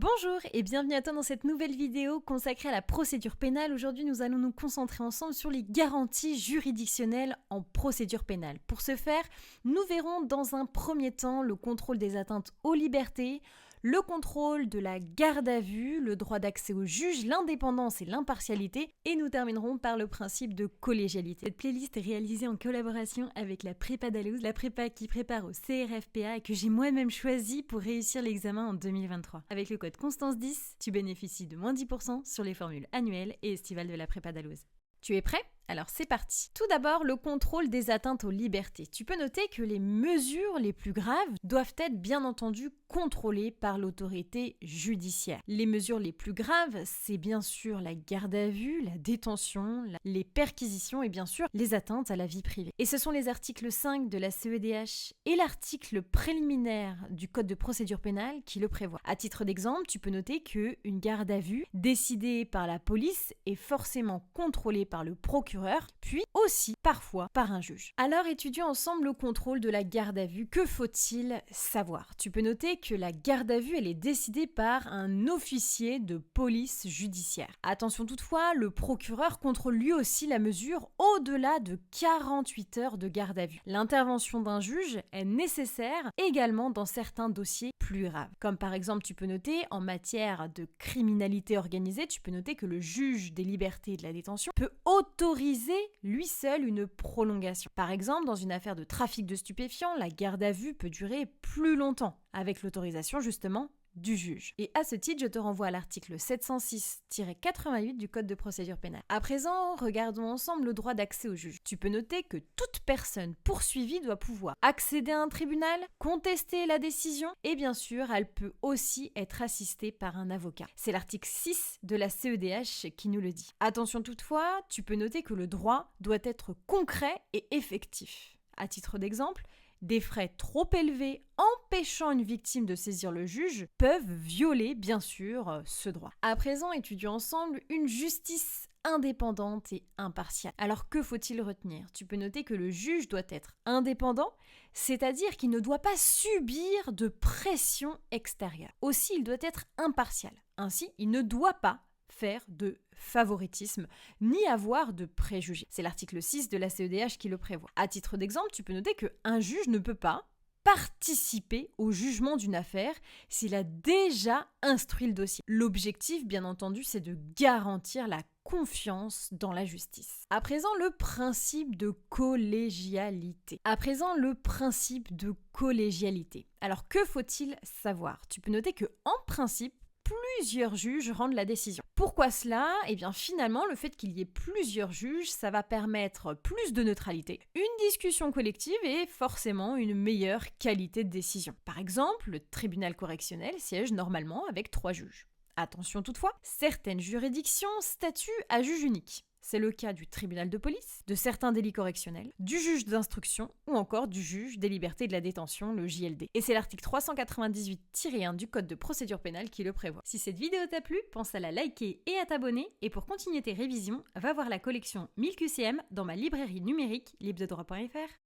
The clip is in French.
Bonjour et bienvenue à toi dans cette nouvelle vidéo consacrée à la procédure pénale. Aujourd'hui, nous allons nous concentrer ensemble sur les garanties juridictionnelles en procédure pénale. Pour ce faire, nous verrons dans un premier temps le contrôle des atteintes aux libertés, le contrôle de la garde à vue, le droit d'accès au juge, l'indépendance et l'impartialité, et nous terminerons par le principe de collégialité. Cette playlist est réalisée en collaboration avec la Prépa Dalloz, la prépa qui prépare au CRFPA et que j'ai moi-même choisi pour réussir l'examen en 2023. Avec le code Constance10, tu bénéficies de moins 10% sur les formules annuelles et estivales de la Prépa Dalloz. Tu es prêt ? Alors c'est parti. Tout d'abord, le contrôle des atteintes aux libertés. Tu peux noter que les mesures les plus graves doivent être bien entendu contrôlées par l'autorité judiciaire. Les mesures les plus graves, c'est bien sûr la garde à vue, la détention, les perquisitions et bien sûr les atteintes à la vie privée. Et ce sont les articles 5 de la CEDH et l'article préliminaire du Code de procédure pénale qui le prévoient. À titre d'exemple, tu peux noter qu'une garde à vue décidée par la police est forcément contrôlée par le procureur, puis aussi parfois par un juge. Alors étudions ensemble le contrôle de la garde à vue. Que faut-il savoir ? Tu peux noter que la garde à vue, elle est décidée par un officier de police judiciaire. Attention toutefois, le procureur contrôle lui aussi la mesure au-delà de 48 heures de garde à vue. L'intervention d'un juge est nécessaire également dans certains dossiers plus graves. Comme par exemple, tu peux noter en matière de criminalité organisée, tu peux noter que le juge des libertés et de la détention peut autoriser lui seul une prolongation. Par exemple, dans une affaire de trafic de stupéfiants, la garde à vue peut durer plus longtemps, avec l'autorisation justement du juge. Et à ce titre, je te renvoie à l'article 706-88 du Code de procédure pénale. À présent, regardons ensemble le droit d'accès au juge. Tu peux noter que toute personne poursuivie doit pouvoir accéder à un tribunal, contester la décision et bien sûr, elle peut aussi être assistée par un avocat. C'est l'article 6 de la CEDH qui nous le dit. Attention toutefois, tu peux noter que le droit doit être concret et effectif. À titre d'exemple, des frais trop élevés empêchant une victime de saisir le juge peuvent violer, bien sûr, ce droit. À présent, étudions ensemble une justice indépendante et impartiale. Alors que faut-il retenir ? Tu peux noter que le juge doit être indépendant, c'est-à-dire qu'il ne doit pas subir de pression extérieure. Aussi, il doit être impartial. Ainsi, il ne doit pas faire de favoritisme, ni avoir de préjugés. C'est l'article 6 de la CEDH qui le prévoit. À titre d'exemple, tu peux noter qu'un juge ne peut pas participer au jugement d'une affaire s'il a déjà instruit le dossier. L'objectif, bien entendu, c'est de garantir la confiance dans la justice. À présent, le principe de collégialité. Alors, que faut-il savoir ? Tu peux noter que, en principe, plusieurs juges rendent la décision. Pourquoi cela ? Eh bien finalement, le fait qu'il y ait plusieurs juges, ça va permettre plus de neutralité, une discussion collective et forcément une meilleure qualité de décision. Par exemple, le tribunal correctionnel siège normalement avec 3 juges. Attention toutefois, certaines juridictions statuent à juge unique. C'est le cas du tribunal de police, de certains délits correctionnels, du juge d'instruction ou encore du juge des libertés et de la détention, le JLD. Et c'est l'article 398-1 du Code de procédure pénale qui le prévoit. Si cette vidéo t'a plu, pense à la liker et à t'abonner. Et pour continuer tes révisions, va voir la collection 1000 QCM dans ma librairie numérique librededroit.fr.